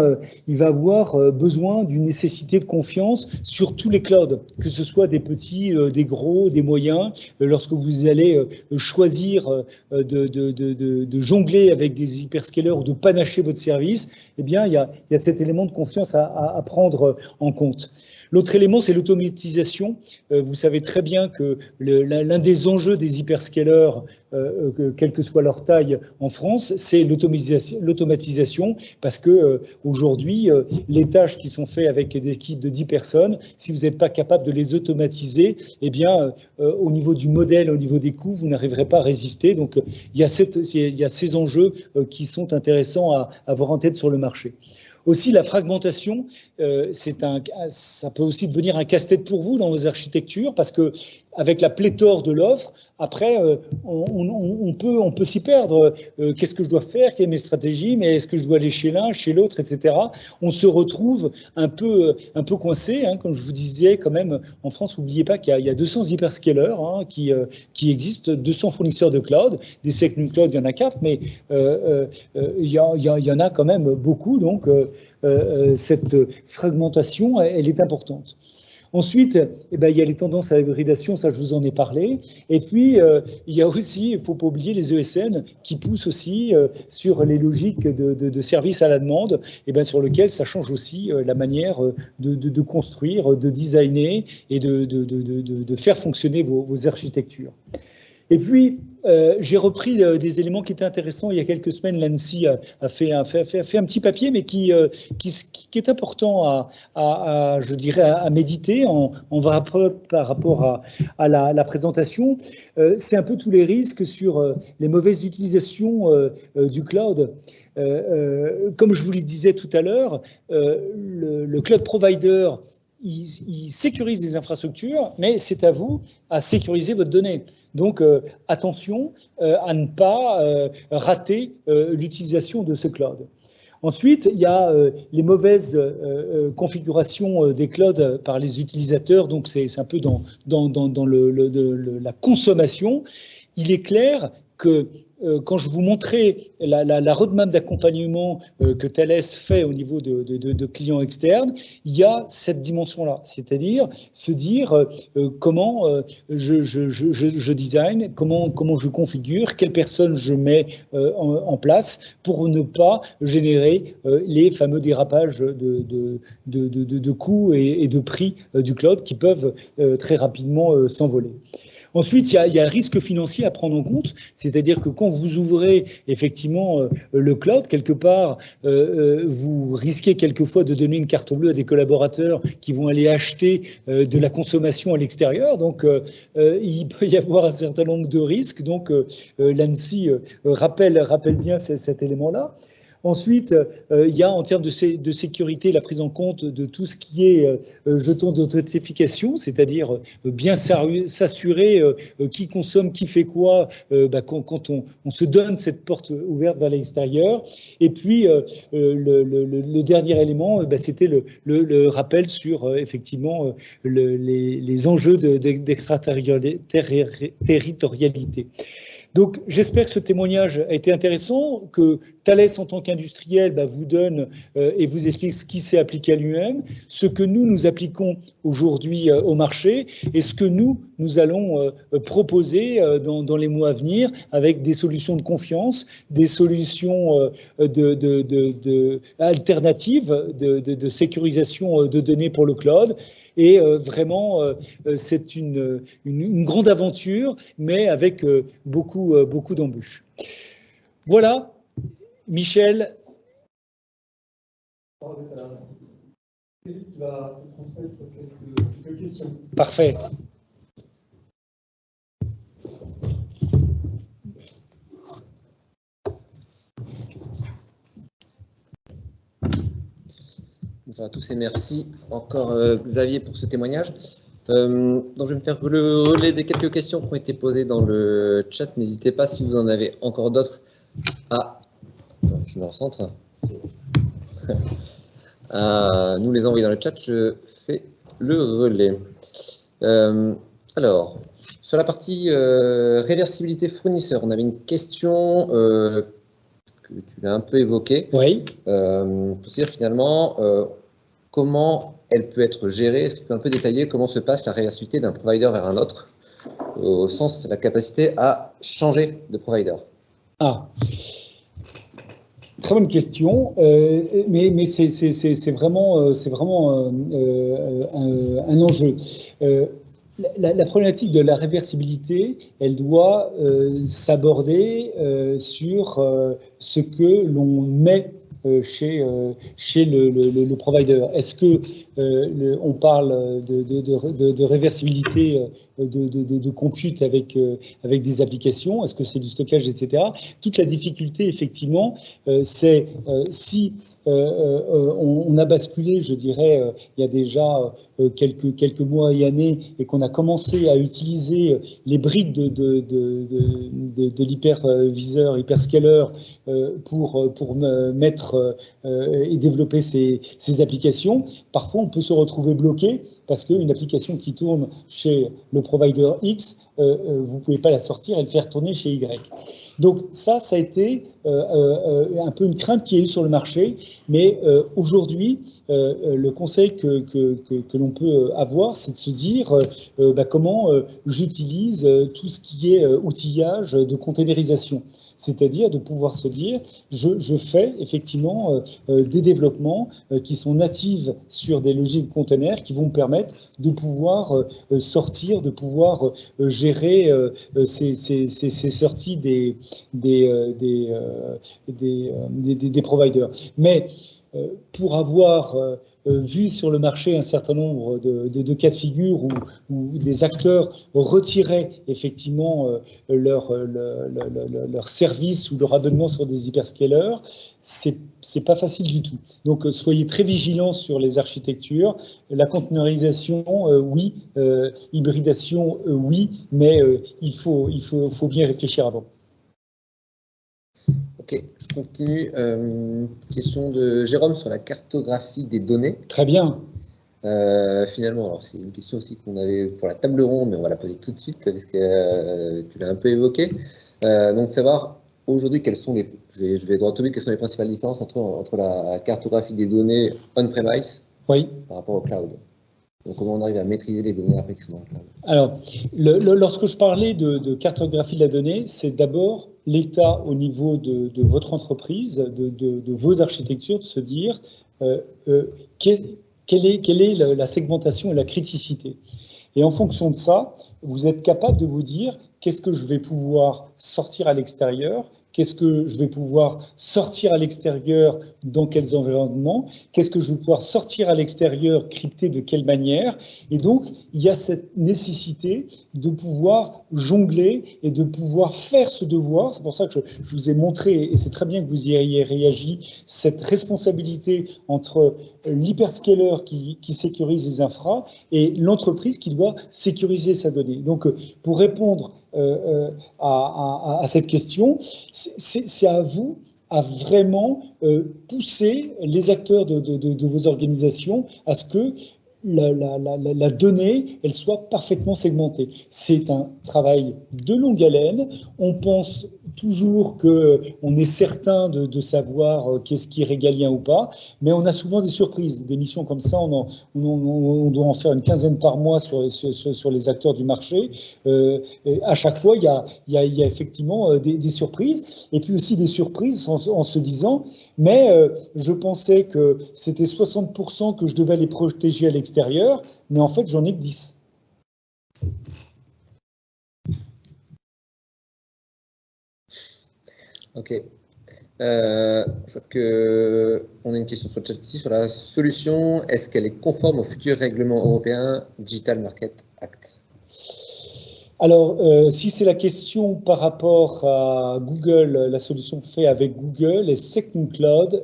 A: il va avoir besoin d'une nécessité de confiance sur tous les clouds, que ce soit des petits, des gros, des moyens. Lorsque vous allez choisir de jongler avec des hyperscalers ou de panacher votre service, eh bien, il y a cet élément de confiance à prendre en compte. L'autre élément, c'est l'automatisation. Vous savez très bien que l'un des enjeux des hyperscalers, quelle que soit leur taille en France, c'est l'automatisation, parce que aujourd'hui, les tâches qui sont faites avec des équipes de 10 personnes, si vous n'êtes pas capable de les automatiser, eh bien, au niveau du modèle, au niveau des coûts, vous n'arriverez pas à résister. Donc, il y a ces enjeux qui sont intéressants à avoir en tête sur le marché. Aussi, la fragmentation, ça peut aussi devenir un casse-tête pour vous dans vos architectures, parce que avec la pléthore de l'offre, après, on peut s'y perdre. Qu'est-ce que je dois faire? Quelle est mes stratégies? Mais est-ce que je dois aller chez l'un, chez l'autre, etc. On se retrouve un peu coincé, hein, comme je vous disais, quand même, en France, n'oubliez pas qu'il y a 200 hyperscalers hein, qui existent, 200 fournisseurs de cloud. Des Second Cloud, il y en a 4, mais il y en a quand même beaucoup. Donc, cette fragmentation, elle est importante. Ensuite, eh ben, il y a les tendances à l'hybridation, ça je vous en ai parlé. Et puis, il y a aussi, il ne faut pas oublier les ESN qui poussent aussi sur les logiques de service à la demande, et ben, sur lequel ça change aussi la manière de construire, de designer et de faire fonctionner vos architectures. Et puis, j'ai repris des éléments qui étaient intéressants. Il y a quelques semaines, l'ANSSI a fait un petit papier, mais qui est important je dirais, à méditer par rapport à la présentation. C'est un peu tous les risques sur les mauvaises utilisations du cloud. Comme je vous le disais tout à l'heure, le cloud provider, il sécurise les infrastructures, mais c'est à vous à sécuriser votre donnée. Donc, attention à ne pas rater l'utilisation de ce cloud. Ensuite, il y a les mauvaises configurations des clouds par les utilisateurs. Donc, c'est un peu dans la consommation. Il est clair que quand je vous montrais la roadmap d'accompagnement que Thales fait au niveau de clients externes, il y a cette dimension-là, c'est-à-dire se dire comment je design, comment je configure, quelles personnes je mets en place pour ne pas générer les fameux dérapages de coûts et de prix du cloud qui peuvent très rapidement s'envoler. Ensuite, il y a un risque financier à prendre en compte, c'est-à-dire que quand vous ouvrez effectivement le cloud, quelque part, vous risquez quelquefois de donner une carte bleue à des collaborateurs qui vont aller acheter de la consommation à l'extérieur. Donc, il peut y avoir un certain nombre de risques. Donc, l'ANSSI rappelle bien cet élément-là. Ensuite, il y a en termes de sécurité la prise en compte de tout ce qui est jetons d'authentification, c'est-à-dire bien s'assurer qui consomme, qui fait quoi quand on se donne cette porte ouverte vers l'extérieur. Et puis, le dernier élément, c'était le rappel sur effectivement les enjeux d'extraterritorialité. Donc, j'espère que ce témoignage a été intéressant, que Thales, en tant qu'industriel, vous donne et vous explique ce qui s'est appliqué à lui-même, ce que nous appliquons aujourd'hui au marché et ce que nous allons proposer dans les mois à venir avec des solutions de confiance, des solutions alternatives de sécurisation de données pour le cloud. Et vraiment, c'est une grande aventure, mais avec beaucoup d'embûches. Voilà, Michel.
B: Philippe va te transmettre quelques questions.
A: Parfait.
C: Bonjour à tous et merci encore Xavier pour ce témoignage. Donc je vais me faire le relais des quelques questions qui ont été posées dans le chat. N'hésitez pas si vous en avez encore d'autres à, je me recentre, à nous les envoyer dans le chat. Je fais le relais. Alors, sur la partie réversibilité fournisseur, on avait une question que tu l'as un peu évoquée.
A: Oui.
C: Pour se dire finalement comment elle peut être gérée. Est-ce que tu peux un peu détailler comment se passe la réversibilité d'un provider vers un autre, au sens de la capacité à changer de provider?
A: Très bonne question, mais c'est vraiment un enjeu. La problématique de la réversibilité, elle doit s'aborder sur ce que l'on met chez le provider. Est-ce que on parle de réversibilité de compute avec des applications? Est-ce que c'est du stockage, etc. Toute la difficulté, effectivement, c'est si on a basculé, je dirais, il y a déjà quelques mois et années, et qu'on a commencé à utiliser les briques de l'hyperviseur, hyperscaler pour mettre et développer ces applications. Parfois, on peut se retrouver bloqué parce qu'une application qui tourne chez le provider X, vous ne pouvez pas la sortir et le faire tourner chez Y. Donc ça a été un peu une crainte qu'il y a eu sur le marché, mais aujourd'hui, le conseil que l'on peut avoir, c'est de se dire comment j'utilise tout ce qui est outillage de containerisation. C'est-à-dire de pouvoir se dire, je fais effectivement des développements qui sont natifs sur des logiques de containers qui vont me permettre de pouvoir sortir, de pouvoir gérer ces sorties des providers. Mais pour avoir vu sur le marché un certain nombre de cas de figure où des acteurs retiraient effectivement leur service ou leur abonnement sur des hyperscalers, c'est pas facile du tout. Donc soyez très vigilants sur les architectures. La containerisation, oui, hybridation, oui, mais il faut bien réfléchir avant.
C: Ok, je continue. Question de Jérôme sur la cartographie des données.
A: Très bien.
C: Finalement, c'est une question aussi qu'on avait pour la table ronde, mais on va la poser tout de suite parce que tu l'as un peu évoqué. Donc, savoir aujourd'hui quelles sont les. Je vais droit au but, quelles sont les principales différences entre la cartographie des données on-premise par rapport au cloud. Donc, comment on arrive à maîtriser les données après qui sont dans le cloud?
A: Alors, lorsque je parlais de cartographie de la donnée, c'est d'abord l'état au niveau de votre entreprise, de vos architectures, de se dire quelle est la segmentation et la criticité. Et en fonction de ça, vous êtes capable de vous dire qu'est-ce que je vais pouvoir sortir à l'extérieur, qu'est-ce que je vais pouvoir sortir à l'extérieur, dans quels environnements, qu'est-ce que je vais pouvoir sortir à l'extérieur, crypter de quelle manière. Et donc, il y a cette nécessité de pouvoir jongler et de pouvoir faire ce devoir. C'est pour ça que je vous ai montré, et c'est très bien que vous y ayez réagi, cette responsabilité entre l'hyperscaler qui sécurise les infras et l'entreprise qui doit sécuriser sa donnée. Donc, pour répondre à cette question, c'est à vous à vraiment pousser les acteurs de vos organisations à ce que la donnée, elle soit parfaitement segmentée. C'est un travail de longue haleine. On pense toujours qu'on est certain de savoir qu'est-ce qui est régalien ou pas, mais on a souvent des surprises. Des missions comme ça, on doit en faire une quinzaine par mois sur les acteurs du marché. À chaque fois, il y a effectivement des surprises, et puis aussi des surprises en se disant, mais je pensais que c'était 60% que je devais les protéger à l'extérieur, mais en fait, j'en ai que 10.
C: Ok. Je vois qu'on a une question sur le chat sur la solution. Est-ce qu'elle est conforme au futur règlement européen Digital Market Act?
A: Alors, si c'est la question par rapport à Google, la solution faite avec Google et Second Cloud,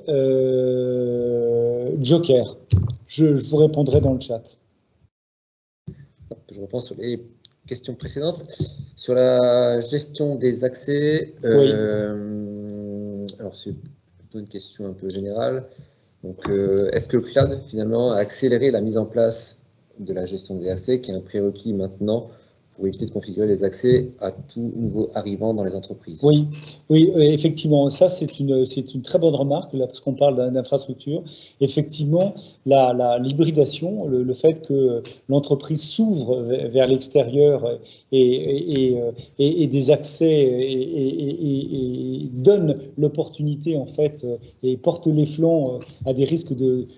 A: Joker. Je vous répondrai dans le chat.
C: Je reprends sur les questions précédentes. Sur la gestion des accès,
A: oui.
C: Alors c'est plutôt une question un peu générale. Donc, est-ce que le cloud, finalement, a accéléré la mise en place de la gestion des accès, qui est un prérequis maintenant pour éviter de configurer les accès à tout nouveau arrivant dans les entreprises?
A: Oui, effectivement, ça c'est une très bonne remarque, là, parce qu'on parle d'infrastructure. Effectivement, l'hybridation, le fait que l'entreprise s'ouvre vers l'extérieur et des accès et donne l'opportunité, en fait, et porte les flancs à des risques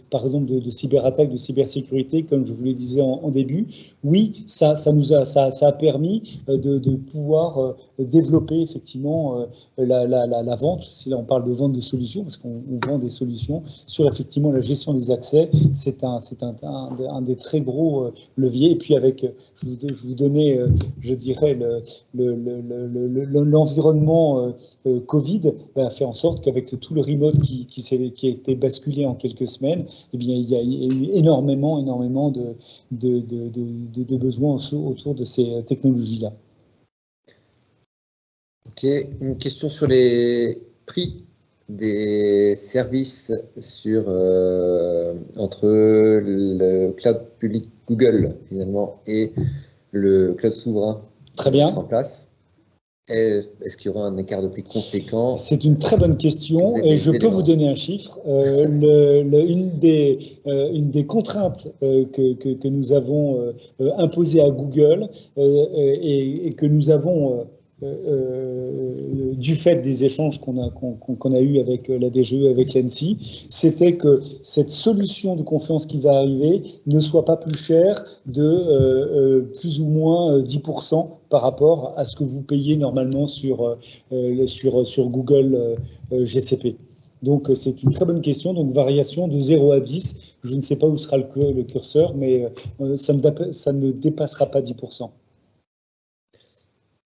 A: par exemple, de cyberattaque, de cybersécurité, comme je vous le disais en début. Oui, ça a permis de pouvoir développer effectivement la vente. Si là on parle de vente de solutions, parce qu'on vend des solutions sur effectivement la gestion des accès, c'est un des très gros leviers. Et puis avec, je vous donnais, je dirais, l'environnement Covid fait en sorte qu'avec tout le remote qui a été basculé en quelques semaines, eh bien, il y a eu énormément de besoins autour de ces technologies-là.
C: Ok, une question sur les prix des services entre le cloud public Google finalement et le cloud souverain.
A: Très bien.
C: En place. Est-ce qu'il y aura un écart de prix conséquent?
A: C'est une très bonne question et je peux vous donner un chiffre. Une des contraintes que nous avons imposées à Google et que nous avons du fait des échanges qu'on a eu avec la DGE, avec l'ANSSI, c'était que cette solution de confiance qui va arriver ne soit pas plus chère de plus ou moins 10% par rapport à ce que vous payez normalement sur Google GCP. Donc c'est une très bonne question. Donc variation de 0 à 10. Je ne sais pas où sera le curseur, mais ça ne dépassera pas 10%.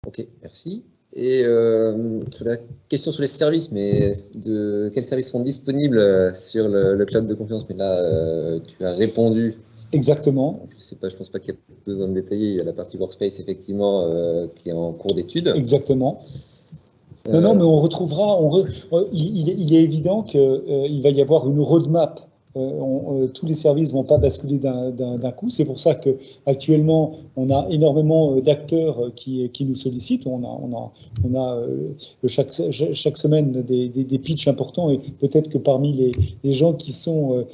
C: Ok, merci. Et sur la question sur les services, mais de quels services sont disponibles sur le cloud de confiance? Mais là, tu as répondu.
A: Exactement.
C: Je ne sais pas, je ne pense pas qu'il y ait besoin de détailler. Il y a la partie Workspace, effectivement, qui est en cours d'étude.
A: Exactement. Non, mais on retrouvera. Il est évident qu'il va y avoir une roadmap. Tous les services ne vont pas basculer d'un coup. C'est pour ça qu'actuellement, on a énormément d'acteurs qui nous sollicitent. On a chaque semaine des pitchs importants et peut-être que parmi les gens qui sont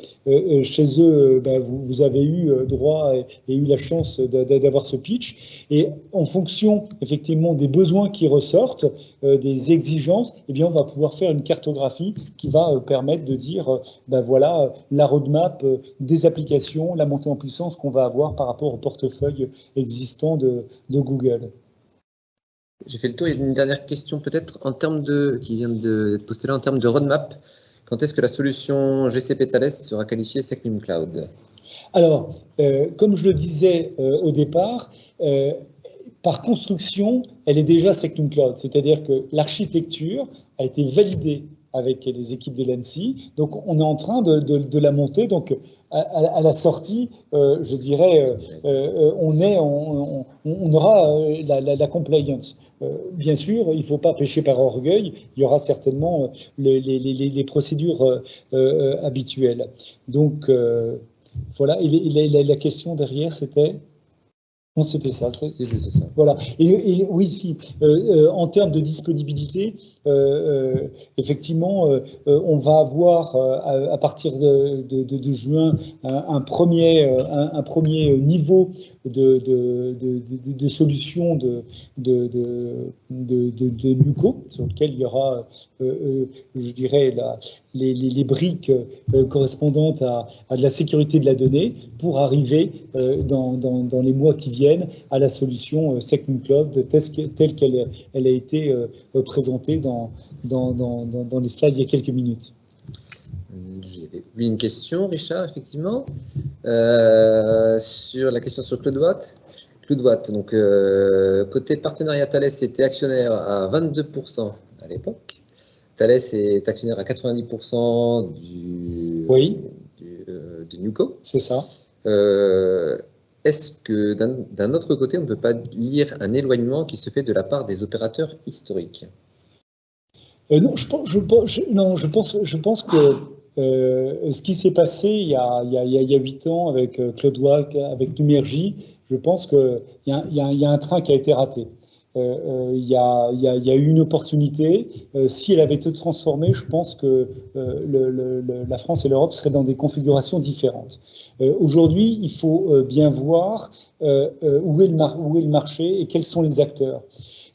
A: chez eux, vous avez eu droit et eu la chance d'avoir ce pitch. Et en fonction, effectivement, des besoins qui ressortent, des exigences, eh bien, on va pouvoir faire une cartographie qui va permettre de dire, voilà, la roadmap des applications, la montée en puissance qu'on va avoir par rapport au portefeuille existant de Google.
C: J'ai fait le tour. Il y a une dernière question peut-être qui vient de poster là en termes de roadmap. Quand est-ce que la solution GCP Thales sera qualifiée SecNumCloud?
A: Alors, comme je le disais au départ, par construction, elle est déjà SecNumCloud, c'est-à-dire que l'architecture a été validée avec les équipes de l'ANSSI. Donc, on est en train de la monter. Donc, à la sortie, je dirais, on aura la compliance. Bien sûr, il ne faut pas pêcher par orgueil. Il y aura certainement les procédures habituelles. Donc, voilà. Et la question derrière, c'était... Non, c'était ça.
C: C'est juste ça.
A: Voilà. Et oui, si. En termes de disponibilité, effectivement, on va avoir à partir de juin un premier niveau de solution de NUCO, sur lequel il y aura, je dirais, les briques correspondantes à de la sécurité de la donnée pour arriver dans les mois qui viennent à la solution SecNumCloud telle qu'elle a été présentée dans les slides il y a quelques minutes.
C: J'avais eu une question, Richard, effectivement, sur la question sur CloudWatt. CloudWatt, donc côté partenariat, Thales était actionnaire à 22% à l'époque. Thales est actionnaire à 90% du NUCO.
A: C'est ça.
C: Est-ce que d'un autre côté, on ne peut pas lire un éloignement qui se fait de la part des opérateurs historiques?
A: Non, je pense que ce qui s'est passé il y a 8 ans avec CloudWatt, avec Numergy, je pense qu'il y a un train qui a été raté. Il y a eu une opportunité. Si elle avait été transformée, je pense que la France et l'Europe seraient dans des configurations différentes. Aujourd'hui, il faut bien voir où est le marché et quels sont les acteurs.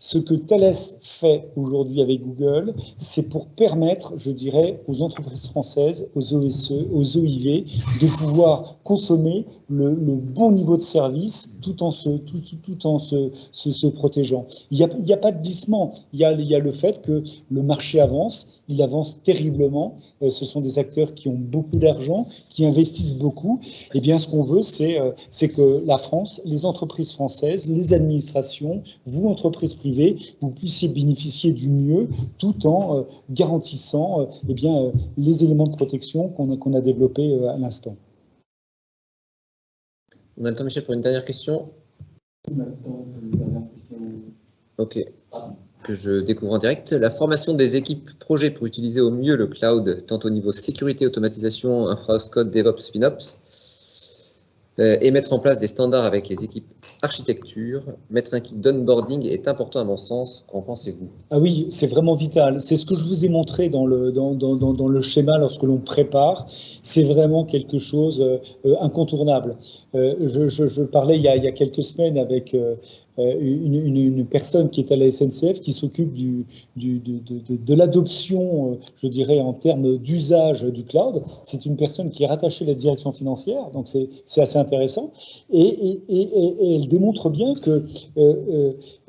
A: Ce que Thales fait aujourd'hui avec Google, c'est pour permettre, je dirais, aux entreprises françaises, aux OSE, aux OIV, de pouvoir consommer le bon niveau de service tout en se protégeant. Il n'y a pas de glissement. Il y a le fait que le marché avance, il avance terriblement. Ce sont des acteurs qui ont beaucoup d'argent, qui investissent beaucoup. Eh bien, ce qu'on veut, c'est que la France, les entreprises françaises, les administrations, vous, entreprises privées, vous puissiez bénéficier du mieux tout en garantissant les éléments de protection qu'on a développés à l'instant.
C: On a le temps, Michel, pour une dernière question. Ok, que je découvre en direct. La formation des équipes projet pour utiliser au mieux le cloud, tant au niveau sécurité, automatisation, infra as code, DevOps, FinOps. et mettre en place des standards avec les équipes architecture. Mettre un kit d'onboarding est important à mon sens. Qu'en pensez-vous?
A: Ah oui, c'est vraiment vital. C'est ce que je vous ai montré dans le schéma lorsque l'on prépare. C'est vraiment quelque chose incontournne. Je parlais il y a quelques semaines avec une personne qui est à la SNCF qui s'occupe de l'adoption, je dirais, en termes d'usage du cloud. C'est une personne qui est rattachée à la direction financière, donc c'est assez intéressant. Et elle démontre bien que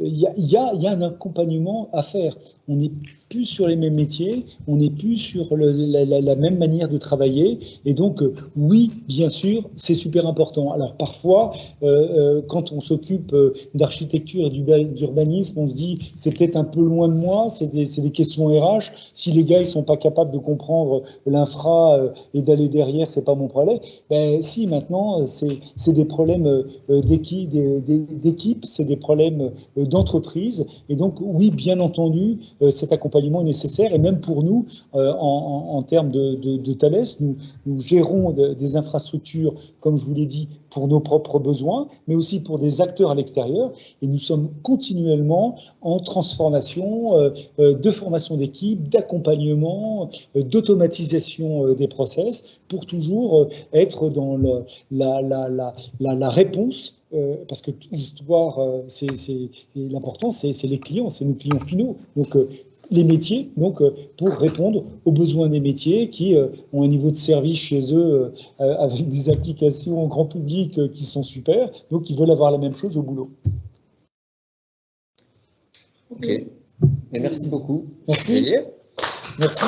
A: y a un accompagnement à faire. On n'est plus sur les mêmes métiers, on n'est plus sur la même manière de travailler. Et donc, oui, bien sûr, c'est super important. Alors, parfois, quand on s'occupe d'architecture et d'urbanisme, on se dit, c'est peut-être un peu loin de moi, c'est des questions RH. Si les gars, ils sont pas capables de comprendre l'infra et d'aller derrière, c'est pas mon problème. Ben, si, maintenant, c'est des problèmes d'équipe, c'est des problèmes d'entreprise. Et donc, oui, bien entendu, cet accompagnement est nécessaire. Et même pour nous, en termes de Thales, nous gérons des infrastructures, comme je vous l'ai dit, pour nos propres besoins, mais aussi pour des acteurs à l'extérieur. Et nous sommes continuellement en transformation, de formation d'équipe, d'accompagnement, d'automatisation des process, pour toujours être dans la réponse. Parce que l'histoire, l'important, c'est les clients, c'est nos clients finaux. Donc, les métiers, donc, pour répondre aux besoins des métiers qui ont un niveau de service chez eux avec des applications grand public qui sont super, donc ils veulent avoir la même chose au boulot.
C: Ok. Et merci beaucoup.
A: Merci.
C: Xavier.
A: Merci.